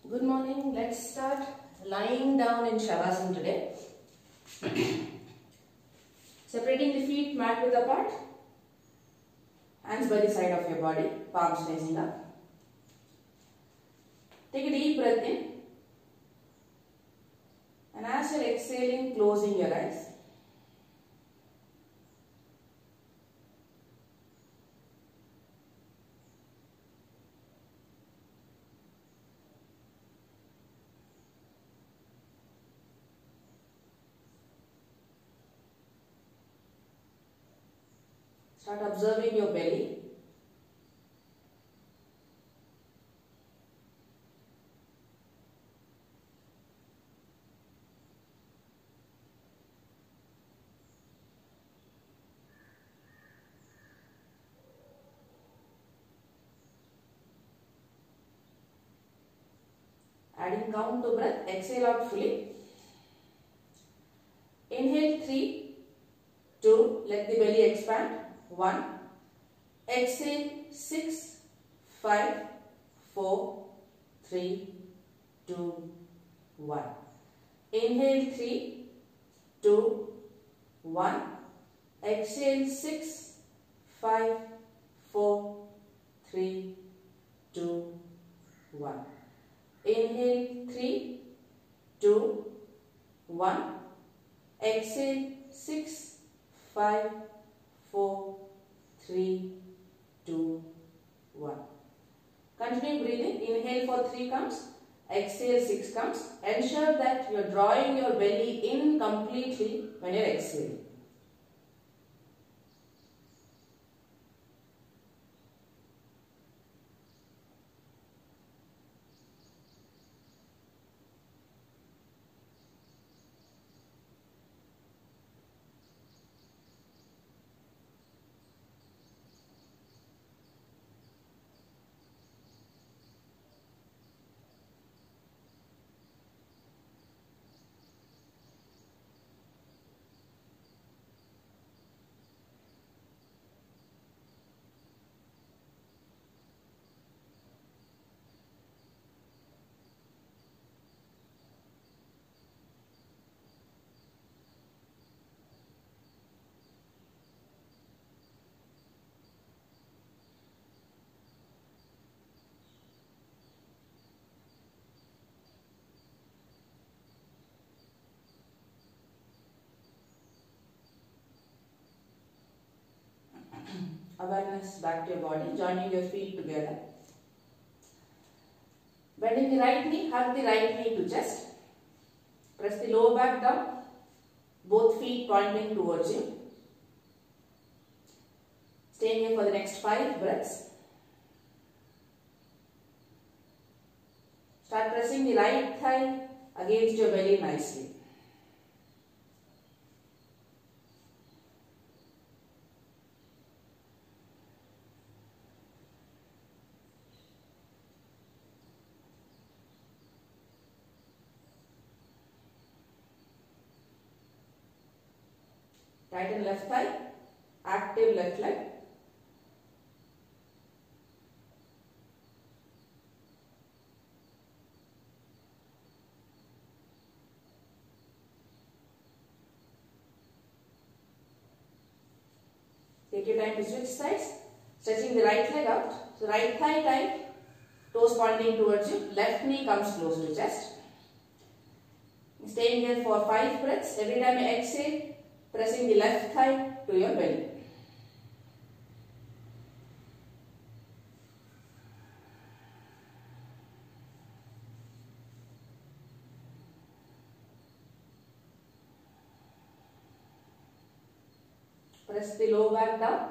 Good morning. Let's start lying down in Shavasana today. Separating the feet mat width apart. Hands by the side of your body. Palms facing up. Take a deep breath in. And as you're exhaling, closing your eyes. Start observing your belly. Adding count to breath, exhale out fully. Inhale 3, 2, let the belly expand. 1, exhale 6, 5, 4, 3, 2, 1. Inhale 3, 2, 1. Exhale 6, 5, 4, 3, 2, 1. Inhale 3, 2, 1. Exhale 6, 5, 4, 3, 2, 1. Continue breathing. Inhale for 3 counts. Exhale 6 counts. Ensure that you are drawing your belly in completely when you are exhaling. Awareness back to your body, joining your feet together. Bending the right knee, hug the right knee to chest. Press the lower back down, both feet pointing towards you. Staying here for the next 5 breaths. Start pressing the right thigh against your belly nicely. Tighten left thigh, active left leg. Take your time to switch sides, stretching the right leg out. So right thigh tight, toes pointing towards you, left knee comes close to chest. Staying here for 5 breaths. Every time you exhale, pressing the left thigh to your belly. Press the lower back down.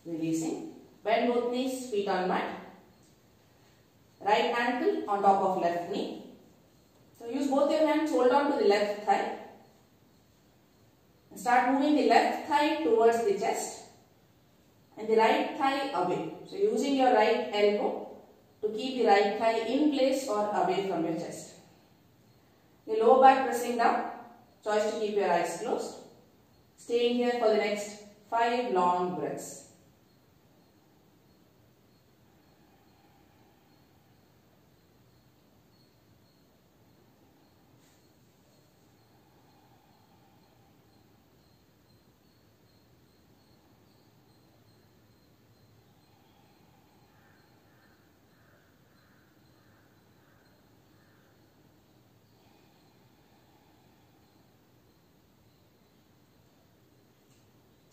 Releasing. Bend both knees, feet on mat. Right ankle on top of left knee. So use both your hands, hold on to the left thigh. Start moving the left thigh towards the chest and the right thigh away. So using your right elbow to keep the right thigh in place or away from your chest. Your lower back pressing down. Choice to keep your eyes closed. Staying here for the next 5 long breaths.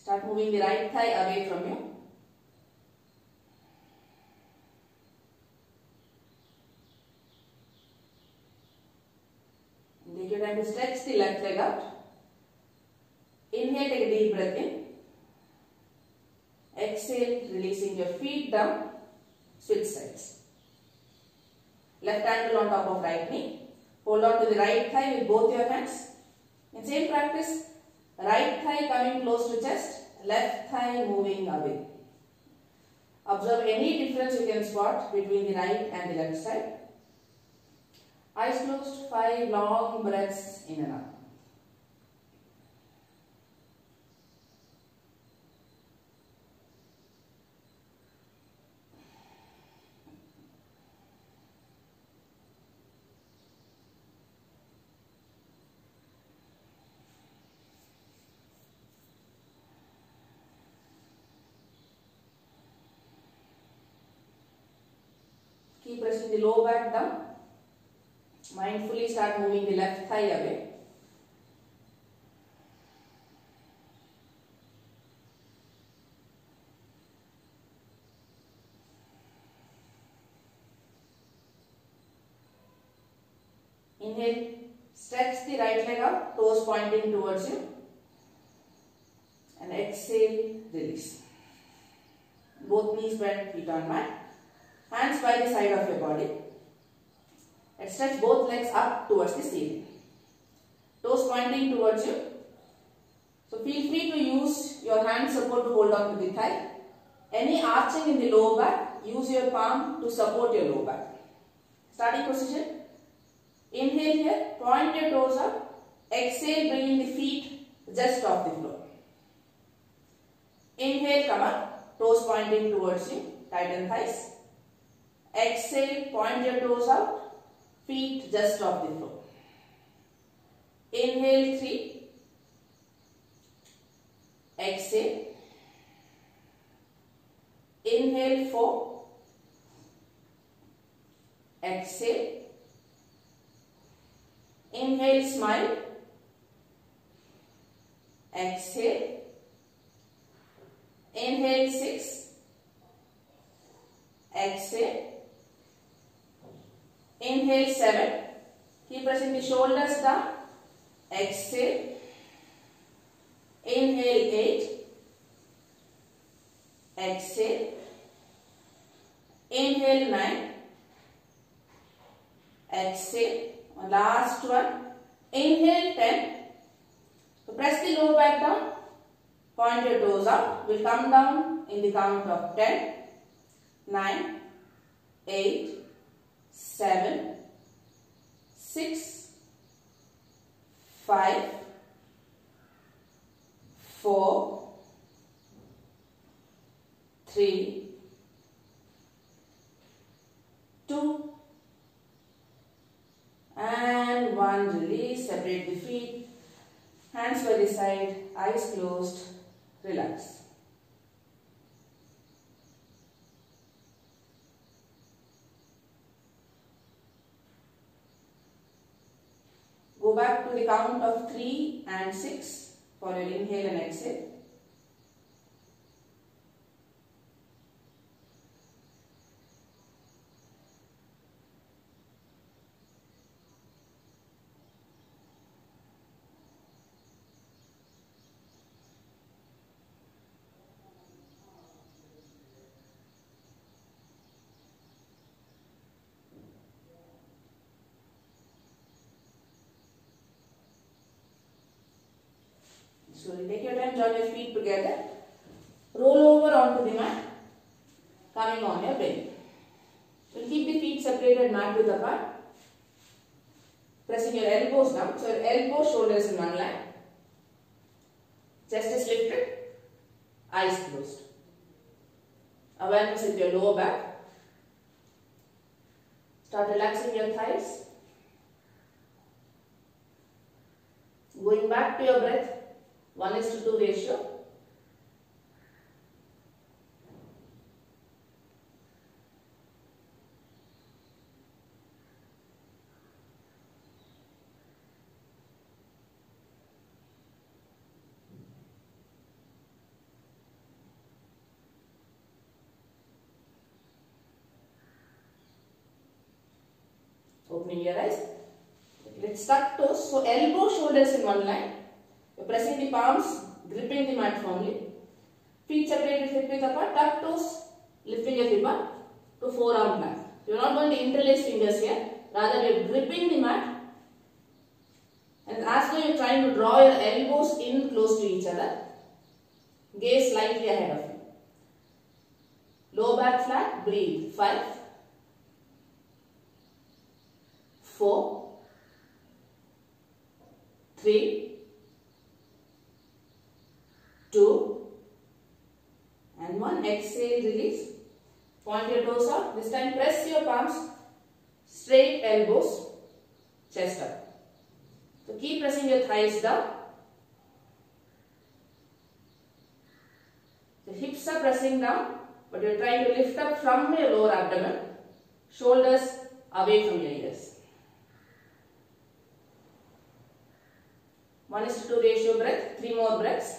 Start moving the right thigh away from you. And take your time to stretch the left leg out. Inhale, take a deep breath in. Exhale, releasing your feet down. Switch sides. Left ankle on top of right knee. Hold on to the right thigh with both your hands. In same practice, right thigh coming close to chest, left thigh moving away. Observe any difference you can spot between the right and the left side. Eyes closed, 5 long breaths in and out. Keep pressing the lower back down. Mindfully start moving the left thigh away. Inhale, stretch the right leg out, toes pointing towards you. And exhale, release. Both knees bent, feet on mat. Hands by the side of your body. And stretch both legs up towards the ceiling. Toes pointing towards you. So feel free to use your hand support to hold on to the thigh. Any arching in the lower back, use your palm to support your lower back. Starting position. Inhale here, point your toes up. Exhale, bringing the feet just off the floor. Inhale, come up. Toes pointing towards you. Tighten thighs. Exhale, point your toes out, feet just off the floor. Inhale 3, exhale, inhale 4, exhale, inhale smile, exhale, inhale 6, exhale. Inhale 7. Keep pressing the shoulders down. Exhale. Inhale 8. Exhale. Inhale 9. Exhale. One last one. Inhale 10. So press the lower back down. Point your toes out. We'll come down in the count of 10, 9, 8, 7, 6, 5, 4, 3, 2, and 1. Release. Separate the feet. Hands by the side. Eyes closed. Relax. Go back to the count of 3 and 6 for your inhale and exhale. Slowly take your time, join your feet together. roll over onto the mat, coming on your belly. You'll keep the feet separated, mat width apart. Pressing your elbows down. So your elbows, shoulders in one line. Chest is lifted, eyes closed. Awareness with your lower back. Start relaxing your thighs. Going back to your breath, 1:2 ratio. Opening your eyes. Let's tuck toes. So elbow, shoulders in one line. You're pressing the palms, gripping the mat firmly. Feet separated, hip width apart. Tuck toes, lifting your hip up to forearm plant. You're not going to interlace fingers here. Rather, you're gripping the mat. And as though you're trying to draw your elbows in close to each other. Gaze slightly ahead of you. Low back flat. Breathe. 5, 4, 3, 2, and 1. Exhale, release. Point your toes out. This time press your palms, straight elbows, chest up. So keep pressing your thighs down. The hips are pressing down, but you're trying to lift up from your lower abdomen, shoulders away from your ears. 1:2 ratio breath, 3 more breaths.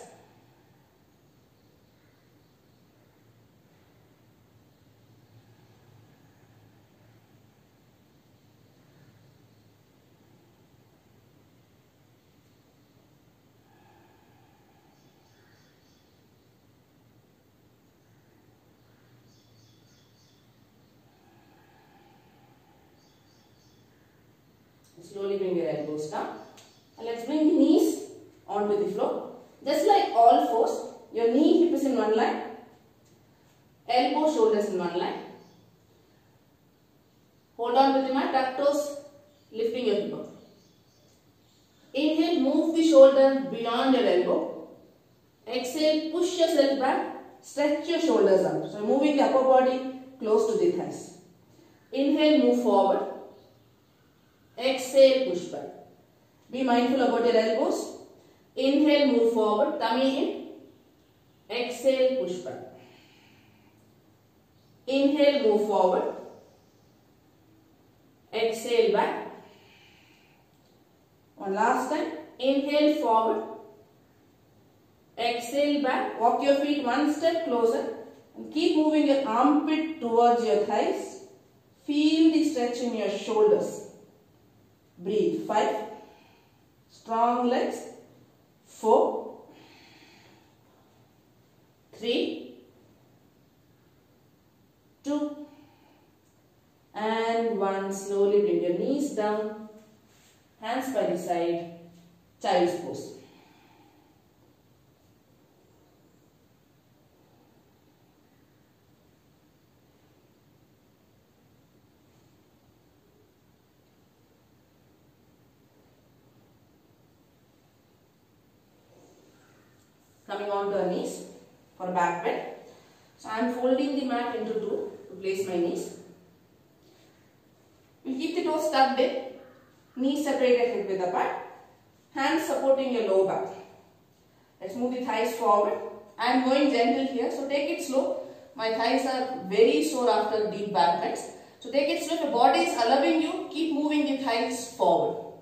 Slowly bring your elbows down. And let's bring the knees onto the floor. Just like all fours, your knee, hip is in one line. Elbow, shoulders in one line. Hold on to the mat, tuck toes, lifting your hip up. Inhale, move the shoulder beyond your elbow. Exhale, push yourself back, stretch your shoulders out. So moving the upper body close to the thighs. Inhale, move forward. Exhale, push back. Be mindful about your elbows. Inhale, move forward, tummy in. Exhale, push back. Inhale, move forward. Exhale, back. One last time. Inhale, forward. Exhale, back. Walk your feet one step closer. And keep moving your armpit towards your thighs. Feel the stretch in your shoulders. Breathe. 5. Strong legs. 4. 3. 2. And 1. Slowly bring your knees down. Hands by the side. Child's pose. Coming on to our knees for a back bend. So I am folding the mat into 2 to place my knees. We keep the toes tucked in, knees separated, hip width apart, hands supporting your lower back. Let's move the thighs forward. I am going gentle here, so take it slow. My thighs are very sore after deep back bends. So take it slow. If your body is allowing you, keep moving the thighs forward.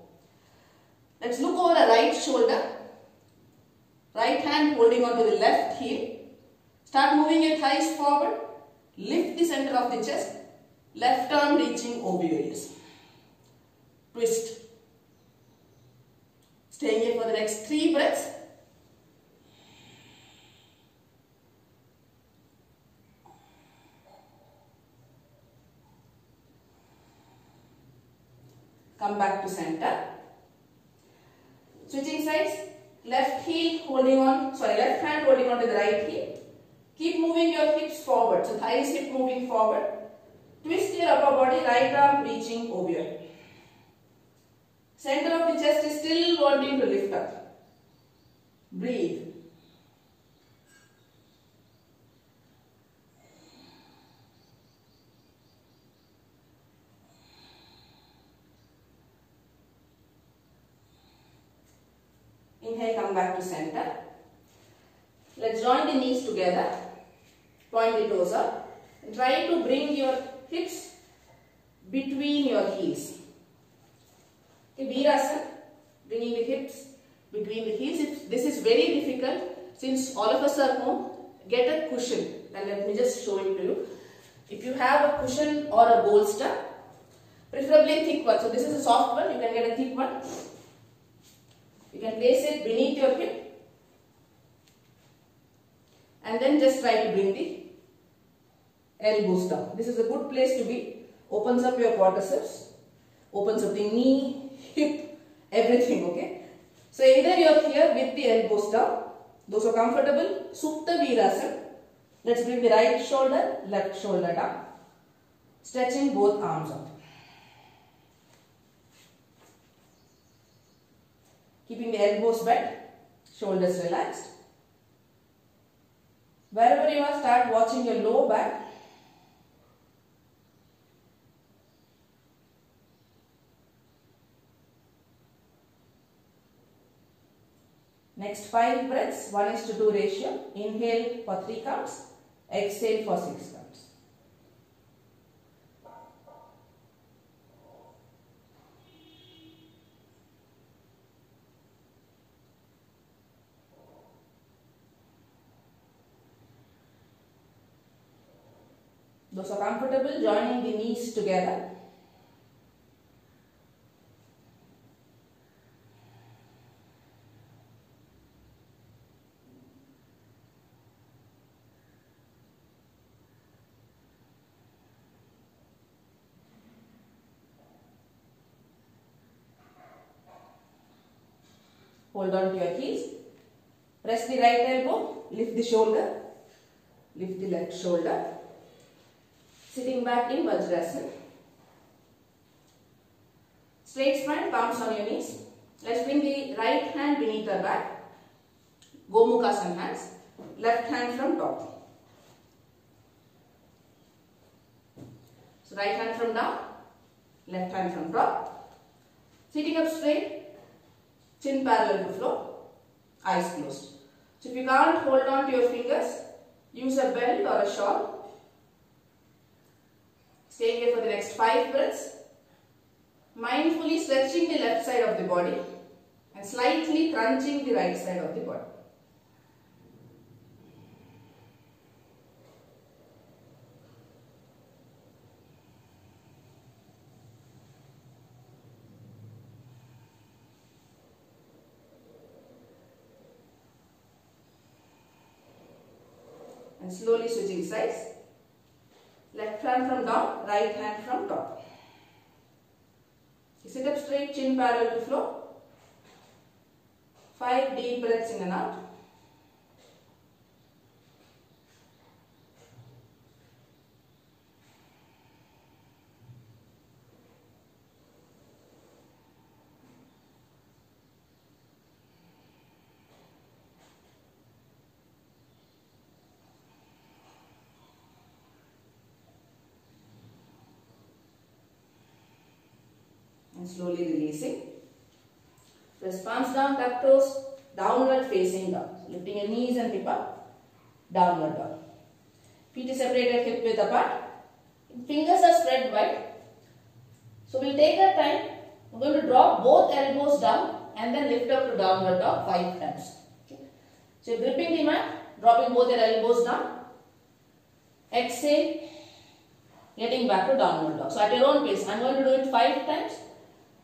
Let's look over the right shoulder. Right hand holding on to the left heel. Start moving your thighs forward. Lift the center of the chest. Left arm reaching over your ears. Twist. Staying here for the next 3 breaths. Come back to center. Switching sides. Left hand holding on to the right heel. Keep moving your hips forward. So thighs hip moving forward. Twist your upper body, right arm reaching over your head. Center of the chest is still wanting to lift up. Breathe. Inhale, come back to center. Let's join the knees together. Point the toes up. And try to bring your hips between your heels. Okay, Virasana. Bringing the hips between the heels. This is very difficult since all of us are home. Get a cushion. And let me just show it to you. If you have a cushion or a bolster, preferably thick one. So this is a soft one. You can get a thick one. You can place it beneath your hip and then just try to bring the elbows down. This is a good place to be. Opens up your quadriceps, opens up the knee, hip, everything, okay. So either you are here with the elbows down, those who are comfortable, Supta Virasana. Let's bring the right shoulder, left shoulder down, stretching both arms out. Keeping the elbows bent, shoulders relaxed. Wherever you are, start watching your low back. Next 5 breaths, 1:2 ratio. Inhale for 3 counts, exhale for 6 counts. Those are comfortable, joining the knees together. Hold on to your heels. Press the right elbow, lift the shoulder, lift the left shoulder. Sitting back in Vajrasana. Straight spine, palms on your knees. Let's bring the right hand beneath our back. Gomukhasana hands. Left hand from top. So right hand from down, left hand from top. Sitting up straight, chin parallel to floor, eyes closed. So if you can't hold on to your fingers, use a belt or a shawl. Staying here for the next 5 breaths. Mindfully stretching the left side of the body and slightly crunching the right side of the body. And slowly switching sides. Left hand from down, right hand from top. Sit up straight, chin parallel to floor. 5 deep breaths in and out. And slowly releasing. Press palms down, tuck toes, downward facing down. So lifting your knees and hip up, downward dog. Feet is separated hip width apart. Fingers are spread wide. So we'll take our time. We're going to drop both elbows down and then lift up to downward dog 5 times. Okay. So you're gripping the mat, dropping both your elbows down. Exhale, getting back to downward dog. So at your own pace, I'm going to do it 5 times.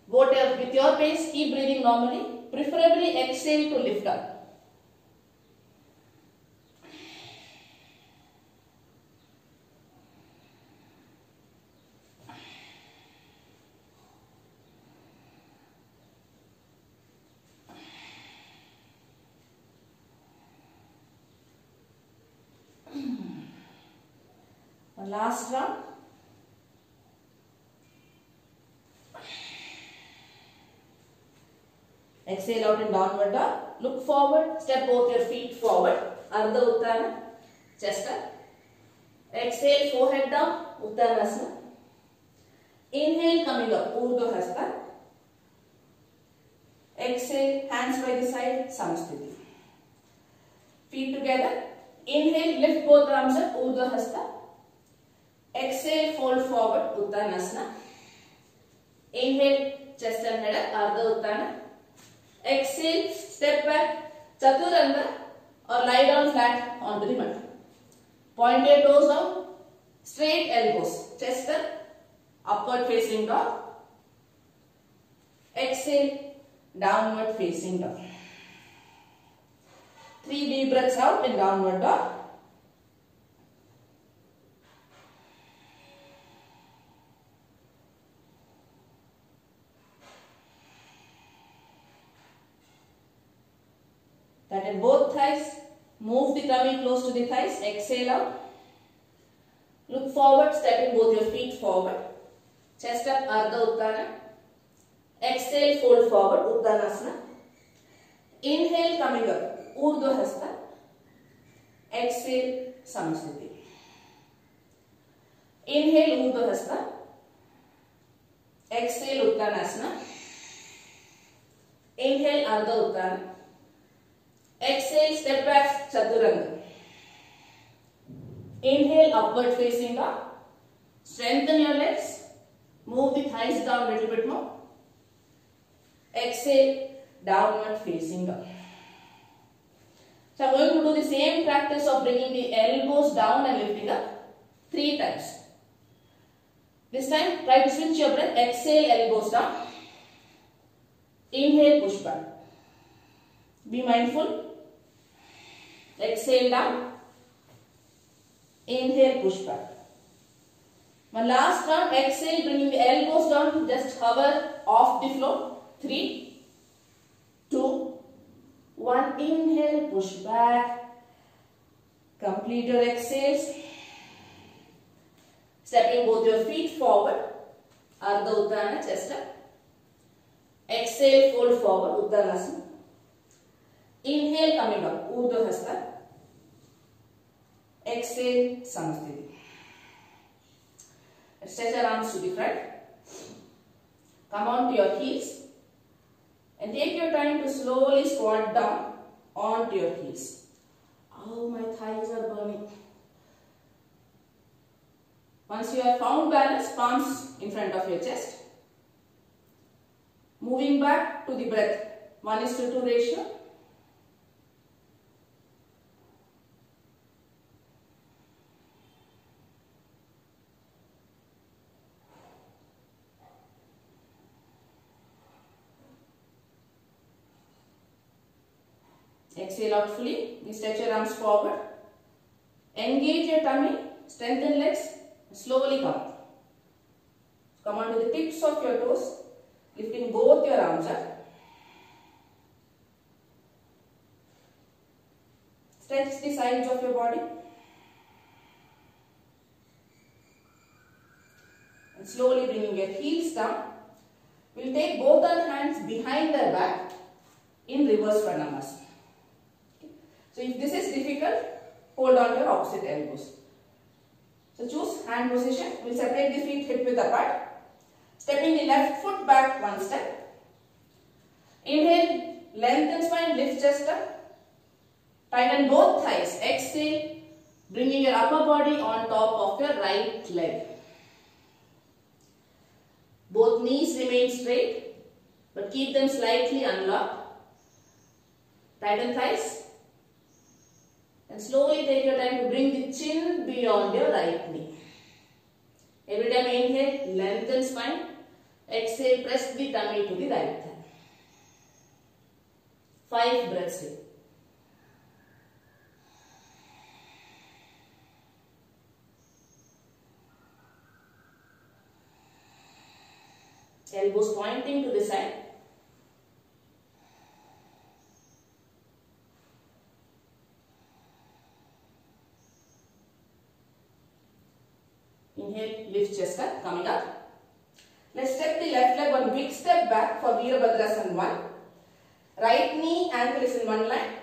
With your pace, keep breathing normally. Preferably exhale to lift up. One last round. Exhale out in downward dog. Look forward. Step both your feet forward. Ardha Uttana. Chest up. Exhale, forehead down. Uttanasana. Inhale, coming up. Urdhva Hasta. Exhale, hands by the side. Samasthiti. Feet together. Inhale, lift both arms up. Urdhva Hasta. Exhale, fold forward. Uttanasana. Inhale, chest and head up. Ardha Uttana. Exhale, step back, Chaturanga, or lie down flat onto the mat. Point your toes down, straight elbows, chest up, upward facing dog. Exhale, downward facing dog. 3 deep breaths out in downward dog. Tighten both thighs. Move the tummy close to the thighs. Exhale out. Look forward, stepping both your feet forward. Chest up, Ardha Uttana. Exhale, fold forward, Uttanasana. Inhale, coming up, Urdhva Hasta. Exhale, Samasthiti. Inhale, Urdhva Hasta. Exhale, Uttanasana. Inhale, Ardha Uttana. Exhale, step back, Chaturanga. Inhale, upward facing dog. Strengthen your legs. Move the thighs down a little bit more. Exhale, downward facing dog. So I am going to do the same practice of bringing the elbows down and lifting up 3 times. This time, try to switch your breath. Exhale, elbows down. Inhale, push back. Be mindful. Exhale down. Inhale, push back. One last round. Exhale, bringing the elbows down. Just hover off the floor. 3, 2, 1. Inhale, push back. Complete your exhales. Stepping both your feet forward. Ardha Uttana, chest up. Exhale, fold forward, Uttanasana. Inhale, coming up, Urdhva Hasta. Exhale, Samasthiti. Stretch your arms to the front. Come on to your heels. And take your time to slowly squat down onto your heels. Oh, my thighs are burning. Once you have found balance, palms in front of your chest. Moving back to the breath. 1:2 ratio. Exhale out fully. You stretch your arms forward. Engage your tummy. Strengthen legs. Slowly come. Come on to the tips of your toes. Lifting both your arms up. Stretch the sides of your body. And slowly bringing your heels down. We'll take both our hands behind our back in reverse pranayama. So if this is difficult, hold on to your opposite elbows. So choose hand position. We'll separate the feet hip width apart. Stepping the left foot back 1 step. Inhale, lengthen spine, lift chest up. Tighten both thighs. Exhale, bringing your upper body on top of your right leg. Both knees remain straight, but keep them slightly unlocked. Tighten thighs. And slowly take your time to bring the chin beyond your right knee. Every time inhale, lengthen spine. Exhale, press the tummy to the right thigh. 5 breaths here. Elbows pointing to the side. Inhale, lift chest up, coming up. Let's step the left leg one big step back for Virabhadrasana 1. Right knee, ankle is in one line.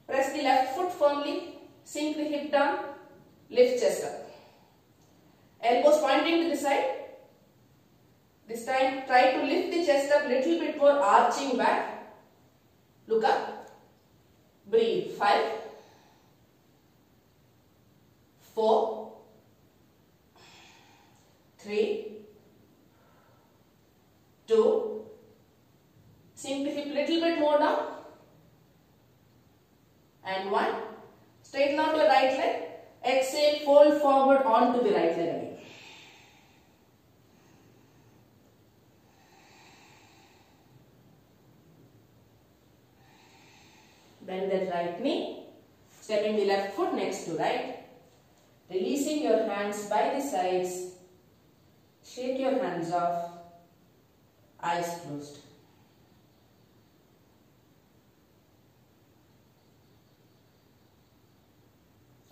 Press the left foot firmly, sink the hip down, lift chest up. Elbows pointing to the side. This time try to lift the chest up little bit more, arching back. Look up. Breathe. 5, 4, 3, 2. Sink the hip little bit more down. And 1. Straighten out your right leg. Exhale, fold forward onto the right leg again. Bend that right knee. Stepping the left foot next to right. Releasing your hands by the sides. Shake your hands off. Eyes closed.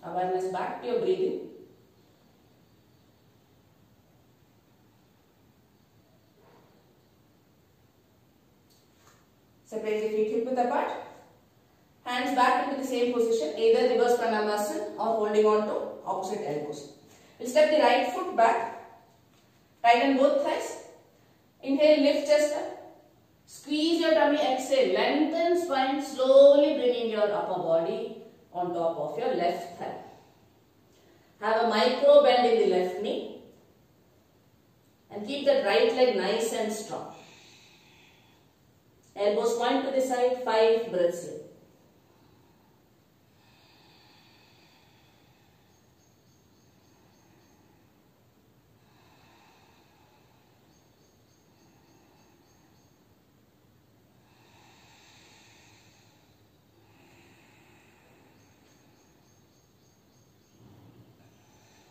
Awareness back to your breathing. Separate the feet hip width apart. Hands back into the same position, either reverse pranamasana or holding on to opposite elbows. We'll step the right foot back. Tighten both thighs. Inhale, lift chest up. Squeeze your tummy, exhale. Lengthen spine, slowly bringing your upper body on top of your left thigh. Have a micro bend in the left knee. And keep that right leg nice and strong. Elbows point to the side, 5 breaths in.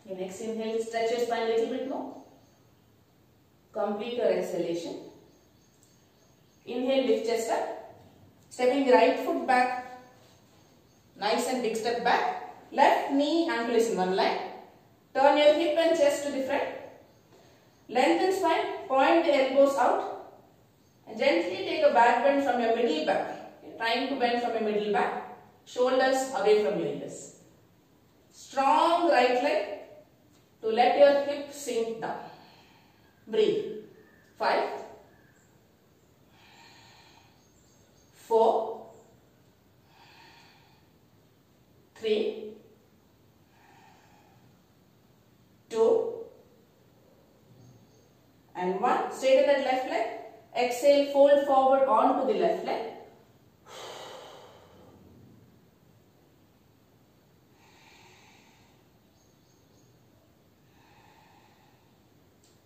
Your next inhale, stretch your spine a little bit more. Complete your exhalation. Inhale, lift chest up. Stepping the right foot back. Nice and big step back. Left knee, ankle is in one line. Turn your hip and chest to the front. Lengthen spine, point the elbows out. And gently take a back bend from your middle back. You're trying to bend from your middle back. Shoulders away from your ears. Strong right leg to let your hip sink down. Breathe. 5, 4, 3, 2, and 1. Straighten that left leg. Exhale, fold forward onto the left leg.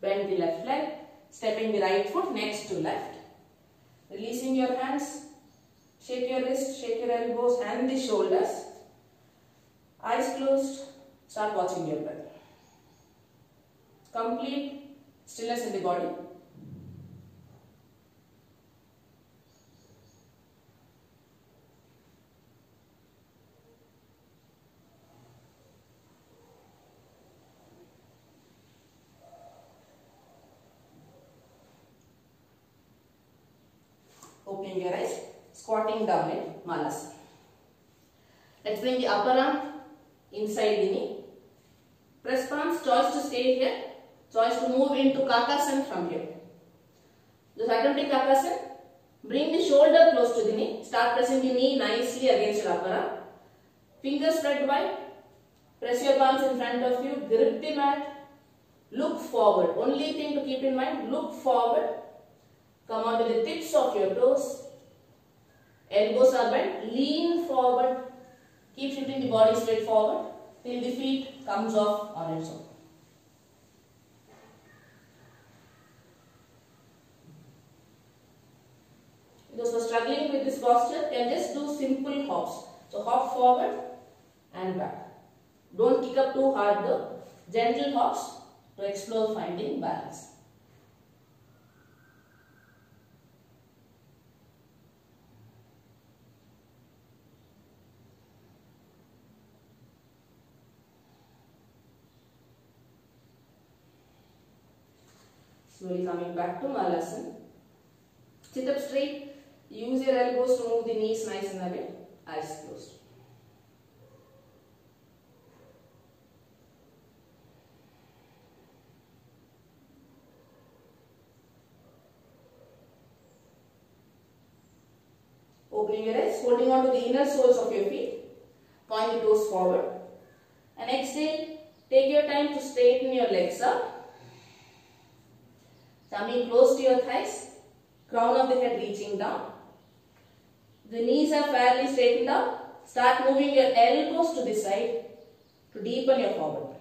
Bend the left leg, stepping the right foot next to left. Releasing your hands, shake your wrist, shake your elbows and the shoulders. Eyes closed, start watching your breath. Complete stillness in the body. Opening your eyes, squatting down in Malasana. Let's bring the upper arm inside the knee. Press palms, choice to stay here, choice to move into Kakasana from here. Just attempting Kakasana, bring the shoulder close to the knee, start pressing the knee nicely against your upper arm. Fingers spread wide, press your palms in front of you, grip the mat, look forward. Only thing to keep in mind, look forward. Come on to the tips of your toes. Elbows are bent. Lean forward. Keep shifting the body straight forward till the feet comes off on its own. Those who are struggling with this posture can just do simple hops. So hop forward and back. Don't kick up too hard though. Gentle hops to explore finding balance. Slowly coming back to Malasana. Sit up straight. Use your elbows to move the knees nice and away. Eyes closed. Opening your eyes, holding on to the inner soles of your feet. Point the toes forward. And exhale. Take your time to straighten your legs up. Tummy close to your thighs. Crown of the head reaching down. The knees are fairly straightened up. Start moving your elbows to the side to deepen your forward.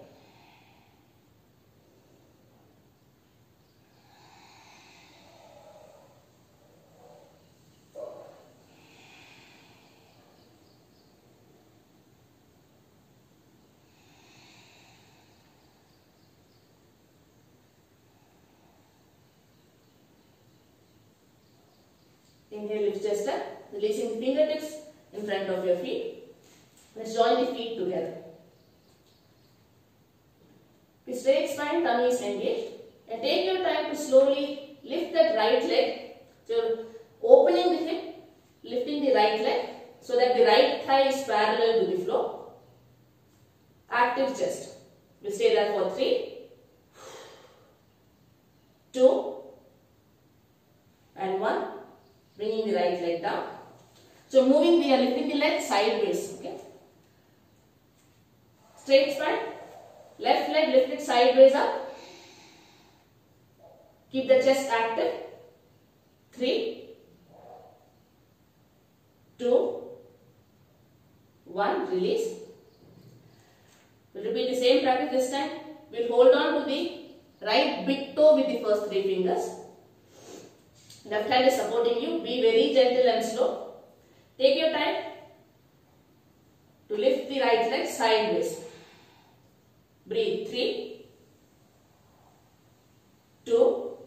Inhale, lift chest up, releasing fingertips in front of your feet. Let's join the feet together. With straight spine, tummy is engaged. And take your time to slowly lift that right leg. So you're opening the hip, lifting the right leg so that the right thigh is parallel to the floor. Active chest. We'll stay there for 3, 2, and 1. Bringing the right leg down. So moving, we are lifting the leg sideways. Okay. Straight spine. Left leg lifted sideways up. Keep the chest active. 3, 2, 1. Release. We'll repeat the same practice this time. We'll hold on to the right big toe with the first 3 fingers. Left hand is supporting you. Be very gentle and slow. Take your time to lift the right leg sideways. Breathe. 3, 2,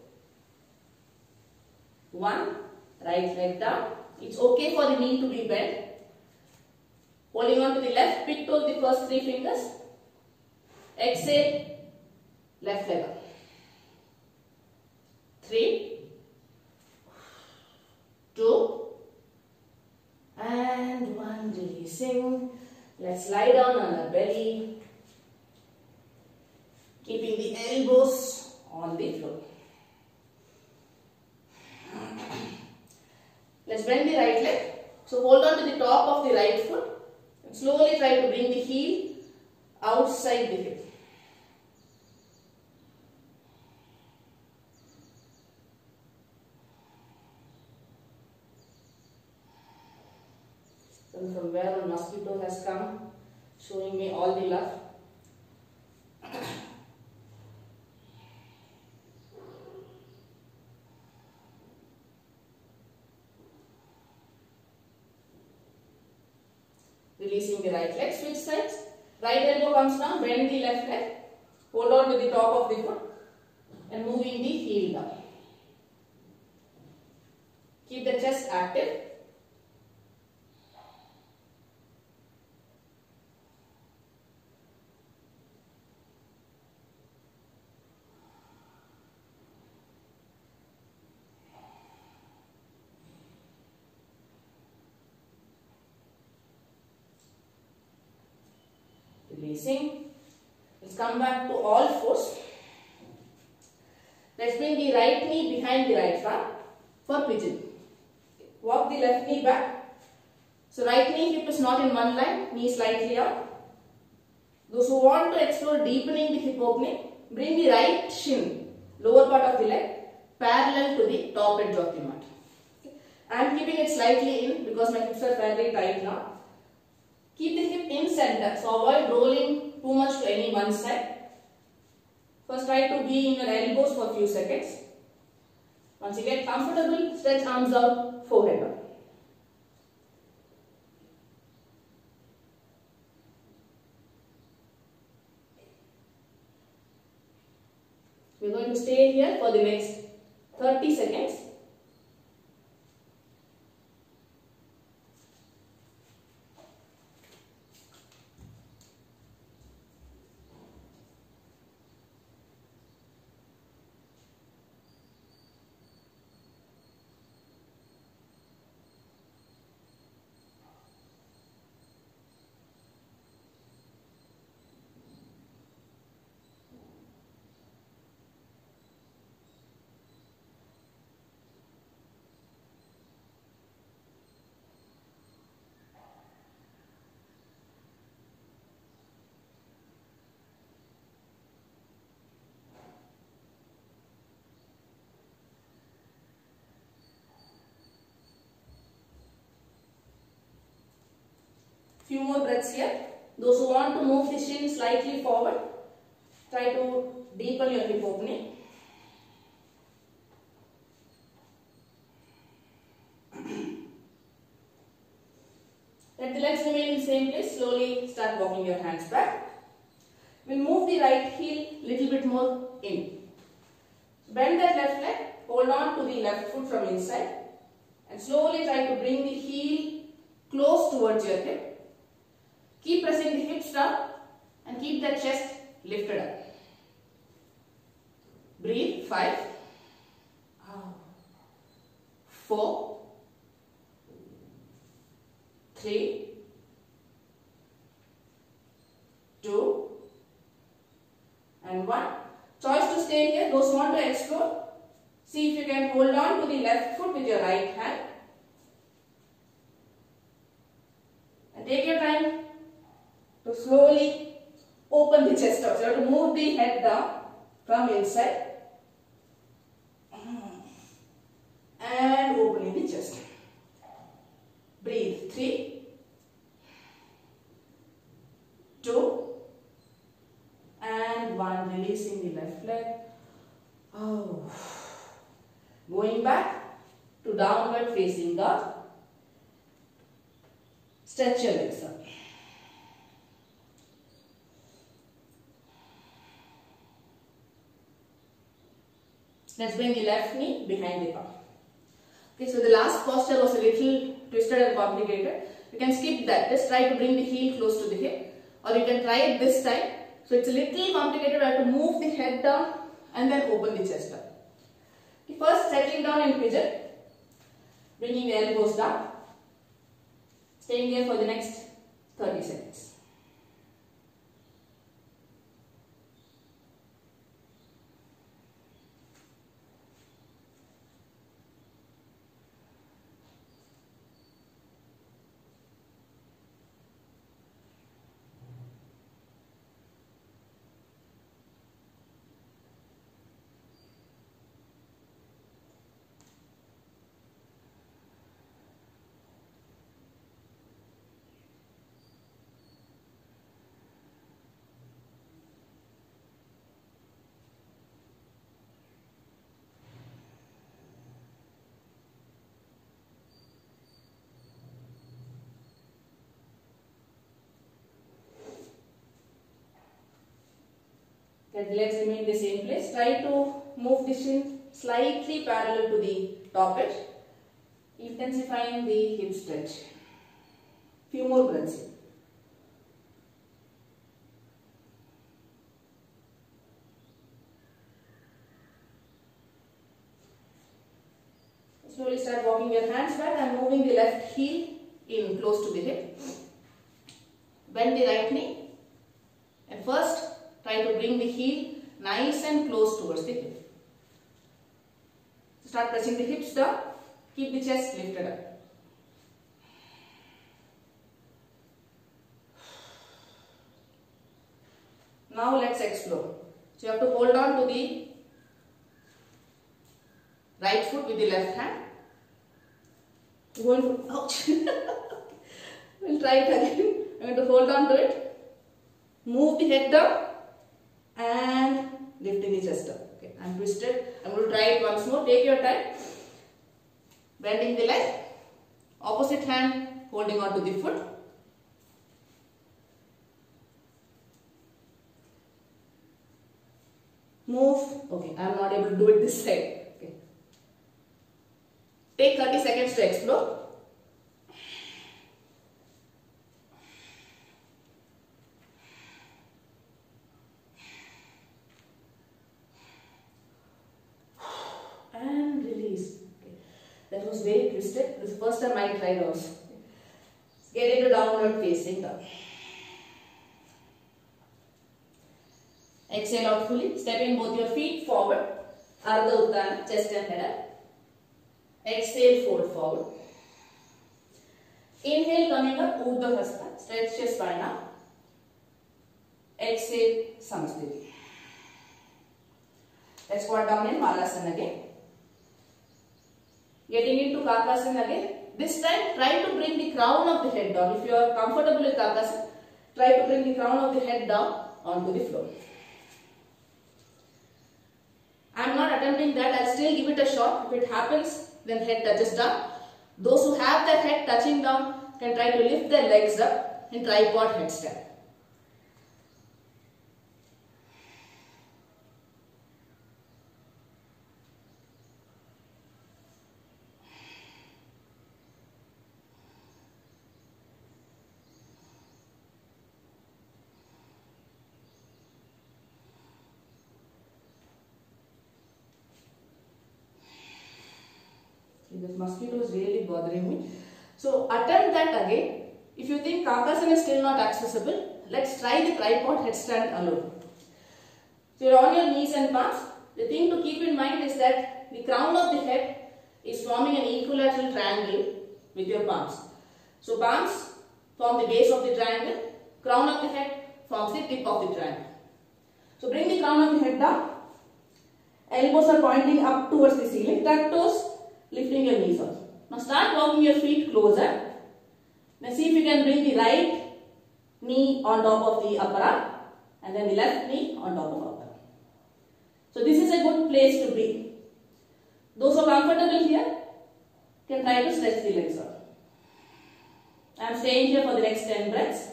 1. Right leg down. It's okay for the knee to be bent. Holding on to the left big toe with the first 3 fingers. Exhale. Left leg up. 3, 2, and 1. Releasing. Let's lie down on our belly. Keeping the elbows on the floor. Let's bend the right leg. So hold on to the top of the right foot. And slowly try to bring the heel outside the hip. From where a mosquito has come, showing me all the love. Releasing the right leg, switch sides. Right elbow comes down, bend the left leg. Hold on to the top of the foot and moving the heel down. Keep the chest active. Releasing. Let's come back to all fours. Let's bring the right knee behind the right arm for pigeon. Walk the left knee back. So right knee hip is not in one line, knee slightly out. Those who want to explore deepening the hip opening, bring the right shin, lower part of the leg, parallel to the top edge of the mat. I am keeping it slightly in because my hips are fairly tight now. Keep the hip in center, so avoid rolling too much to any one side. First try to be in your elbows for a few seconds. Once you get comfortable, stretch arms out, forehead up. We are going to stay here for the next 30 seconds. Few more breaths here. Those who want to move the shin slightly forward, try to deepen your hip opening. Let the legs remain in the same place. Slowly start walking your hands back. We'll move the right heel little bit more in. Bend that left leg. Hold on to the left foot from inside. And slowly try to bring the heel close towards your hip. Keep pressing the hips down and keep that chest lifted up. Breathe. 5, 4, 3, 2, and 1. Choice to stay here. Those who want to explore, see if you can hold on to the left foot with your right hand. And take your time to slowly open the chest out. So you have to move the head down from inside and opening the chest. Breathe. 3, 2, and 1. Releasing the left leg. Going back to downward facing dog. Stretch your legs up. Let's bring the left knee behind the palm. Okay, so the last posture was a little twisted and complicated. You can skip that. Just try to bring the heel close to the hip, or you can try it this time. So it's a little complicated. I have to move the head down and then open the chest up. Okay, first settling down in pigeon, bringing the elbows down, staying there for the next 30 seconds. Let the legs remain in the same place. Try to move the shin slightly parallel to the top edge, intensifying the hip stretch. Few more breaths here. Slowly start walking your hands back and moving the left heel in close to the hip. Bend the right knee and first try to bring the heel nice and close towards the hip. Start pressing the hips down. Keep the chest lifted up. Now let's explore. So you have to hold on to the right foot with the left hand. You're going to, ouch. We'll try it again. I'm going to hold on to it. Move the head down and lifting the chest up. Okay, I'm twisted. I'm going to try it once more. Take your time. Bending the leg. Opposite hand holding on to the foot. Move. Okay, I'm not able to do it this side. Okay. Take 30 seconds to explore. And release. Okay. That was very twisted. This is the first time I tried also. Get into downward facing dog. Exhale out fully. Stepping both your feet forward. Ardha Uttana, chest and head up. Exhale, fold forward. Inhale, coming up, Urdhva Hasta. Stretch your spine up. Exhale, Samastiti. Let's squat down in Malasana again. Getting into Kakasana again. This time try to bring the crown of the head down. If you are comfortable with Kakasana, try to bring the crown of the head down onto the floor. I am not attempting that. I will still give it a shot. If it happens, then head touches down. Those who have their head touching down can try to lift their legs up in tripod headstand. This mosquito is really bothering me. So attempt that again. If you think Kakasana is still not accessible, let's try the tripod headstand alone. So you're on your knees and palms. The thing to keep in mind is that the crown of the head is forming an equilateral triangle with your palms. So palms form the base of the triangle, crown of the head forms the tip of the triangle. So bring the crown of the head down. Elbows are pointing up towards the ceiling. Tuck toes, lifting your knees also. Now start walking your feet closer. Now see if you can bring the right knee on top of the upper arm and then the left knee on top of upper arm. So this is a good place to be. Those who are comfortable here can try to stretch the legs out. I am staying here for the next 10 breaths.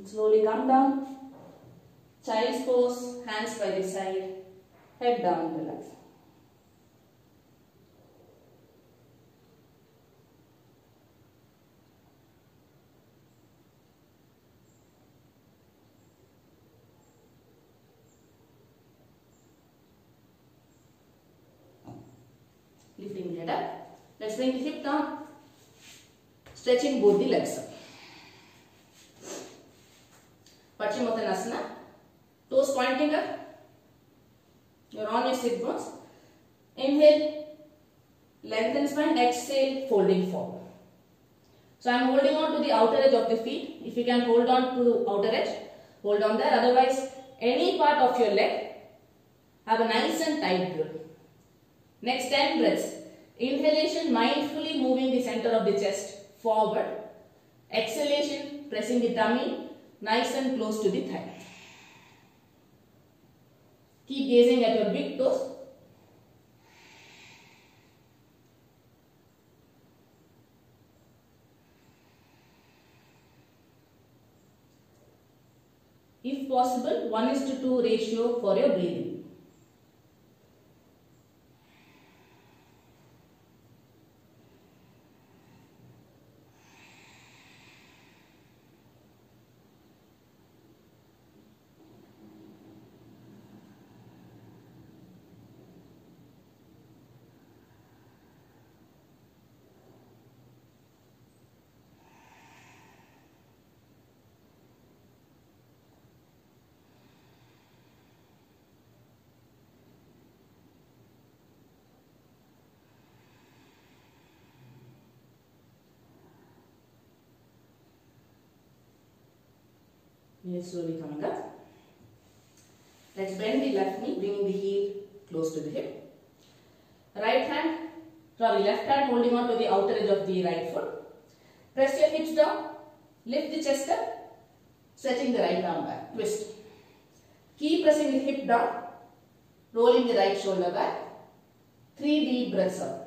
Slowly come down, child's pose, hands by the side, head down, relax. Lifting the head up, let's bring the hip down, stretching both the legs up. Paschimottanasana, toes pointing up, you're on your sit bones. Inhale, lengthen spine, exhale, folding forward. So I am holding on to the outer edge of the feet. If you can hold on to the outer edge, hold on there. Otherwise, any part of your leg, have a nice and tight grip. Next 10 breaths. Inhalation, mindfully moving the center of the chest forward. Exhalation, pressing the tummy nice and close to the thigh. Keep gazing at your big toes. If possible, 1:2 ratio for your breathing. Slowly coming up. Let's bend the left knee, bringing the heel close to the hip. Left hand holding on to the outer edge of the right foot. Press your hips down, lift the chest up, stretching the right arm back, twist. Keep pressing the hip down, rolling the right shoulder back. 3 deep breaths up.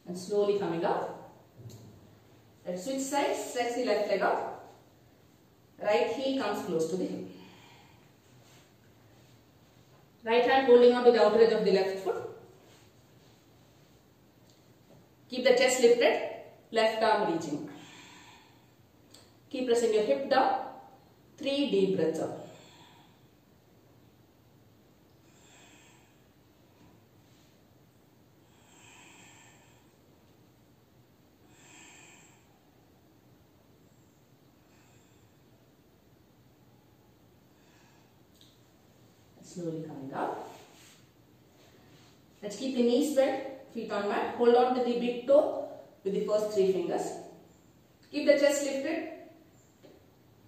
And slowly coming up. Let's switch sides, stretch the left leg out. Right heel comes close to the hip. Right hand holding on to the outer edge of the left foot. Keep the chest lifted, left arm reaching. Keep pressing your hip down. 3 deep breaths up. Slowly coming out. Let's keep the knees bent, feet on mat. Hold on to the big toe with the first 3 fingers. Keep the chest lifted.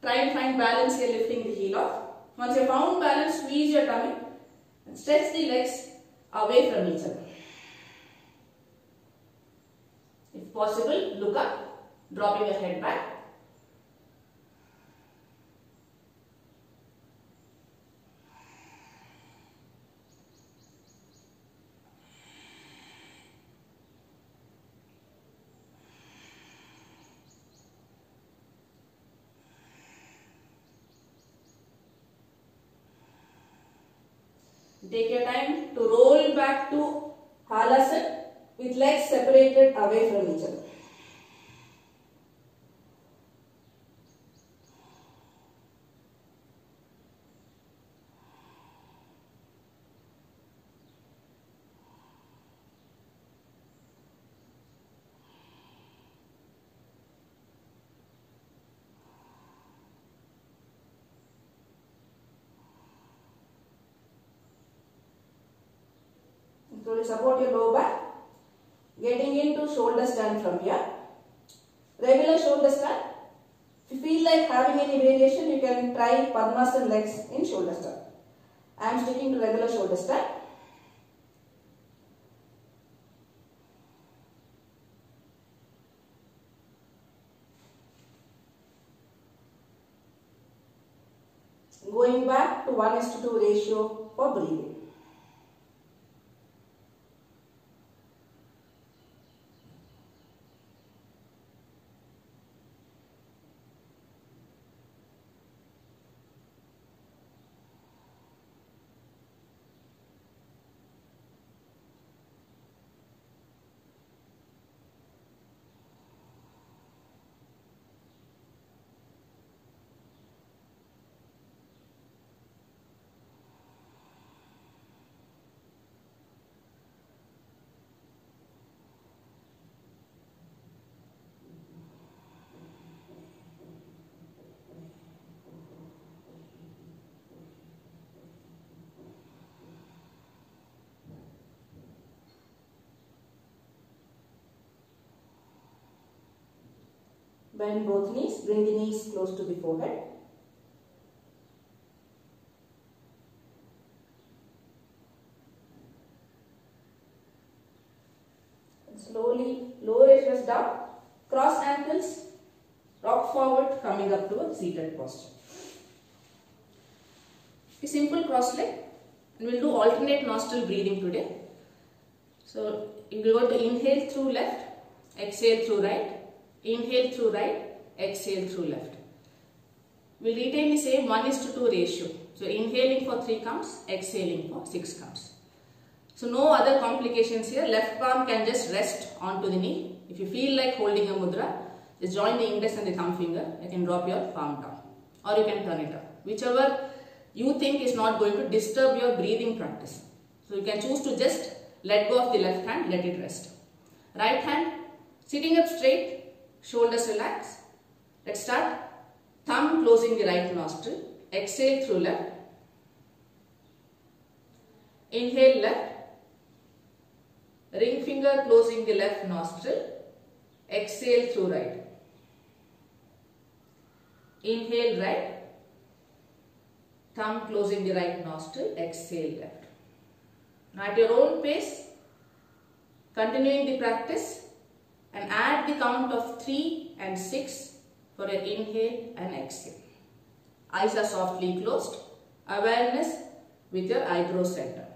Try and find balance here, lifting the heel off. Once you found balance, squeeze your tummy and stretch the legs away from each other. If possible, look up, dropping your head back. Take your time to roll back to Halasana with legs separated away from each other. Slowly support your lower back. Getting into shoulder stand from here. Regular shoulder stand. If you feel like having any variation, you can try Padmasana legs in shoulder stand. I am sticking to regular shoulder stand. Going back to 1:2 ratio for breathing. Bend both knees, bring the knees close to the forehead. And slowly lower your chest down, cross ankles, rock forward, coming up to a seated posture. A simple cross leg, and we'll do alternate nostril breathing today. So you will go to inhale through left, exhale through right. Inhale through right, exhale through left. We'll retain the same 1:2 ratio. So inhaling for 3 counts, exhaling for 6 counts. So no other complications here. Left palm can just rest onto the knee. If you feel like holding a mudra, just join the index and the thumb finger. You can drop your palm down, or you can turn it up. Whichever you think is not going to disturb your breathing practice. So you can choose to just let go of the left hand, let it rest. Right hand, sitting up straight. Shoulders relax. Let's start. Thumb closing the right nostril. Exhale through left. Inhale left. Ring finger closing the left nostril. Exhale through right. Inhale right. Thumb closing the right nostril. Exhale left. Now at your own pace, continuing the practice, and add the count of 3 and 6 for your inhale and exhale. Eyes are softly closed. Awareness with your eyebrow center.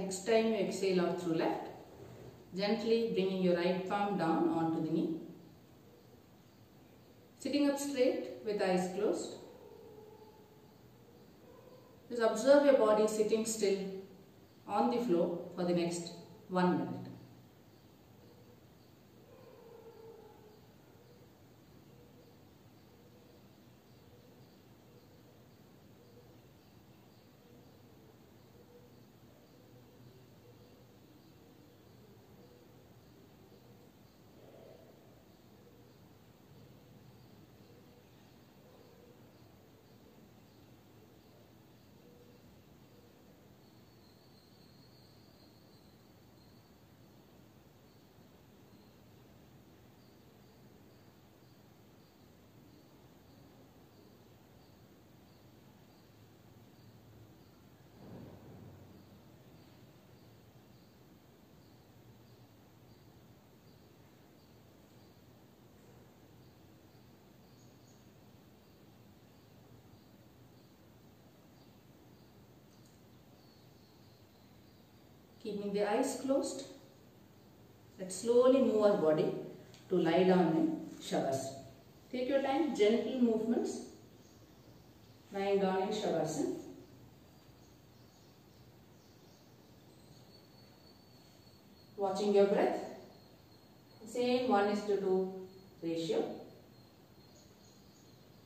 Next time you exhale out through left, gently bringing your right palm down onto the knee. Sitting up straight with eyes closed. Just observe your body sitting still on the floor for the next 1 minute. Keeping the eyes closed, let's slowly move our body to lie down in Shavasana. Take your time, gentle movements, lying down in Shavasana. Watching your breath, same 1:2 ratio,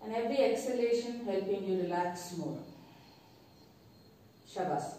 and every exhalation helping you relax more. Shavasana.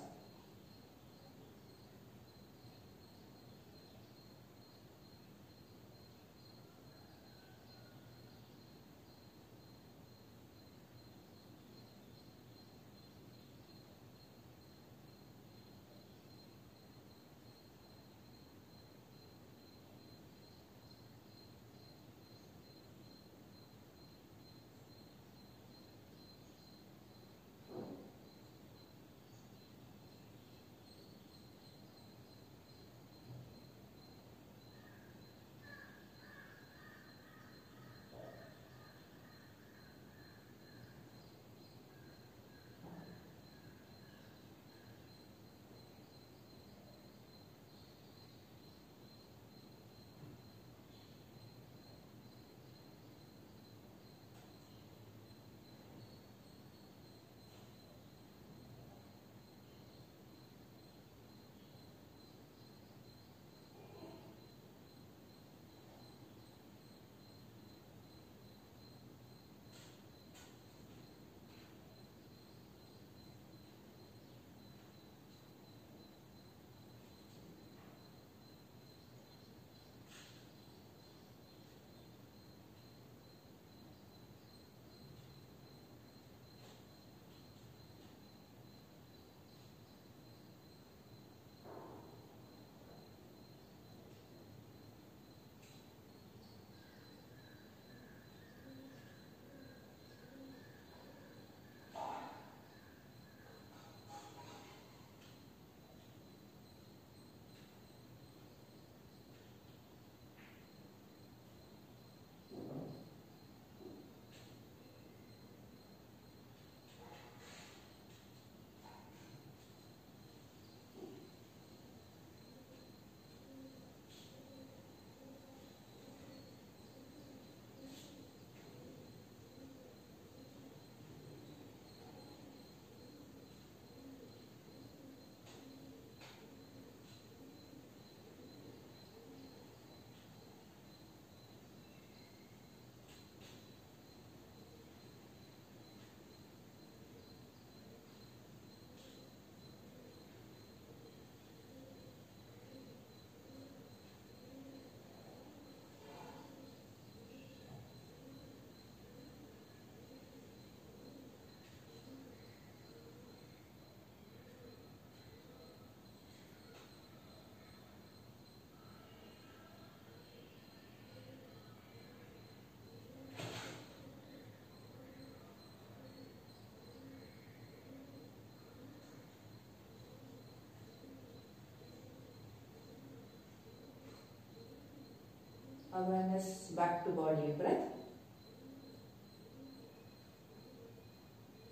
Awareness back to body breath.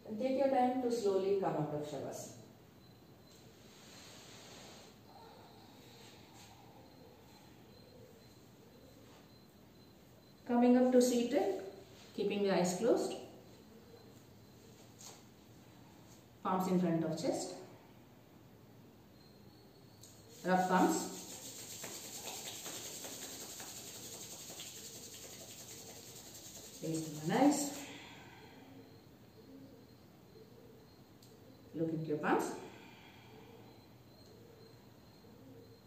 And take your time to slowly come out of Shavasana. Coming up to seated, keeping the eyes closed. Palms in front of chest. Rub palms. Raise the eyes. Look into your palms.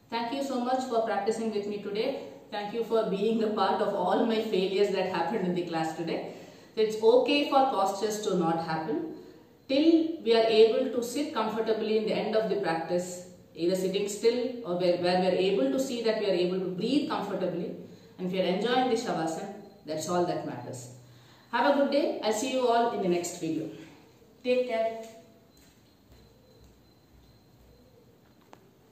Thank you so much for practicing with me today. Thank you for being a part of all my failures that happened in the class today. It's okay for postures to not happen till we are able to sit comfortably in the end of the practice, either sitting still or where we are able to see that we are able to breathe comfortably. And if you are enjoying the Shavasana, that's all that matters. Have a good day. I'll see you all in the next video. Take care.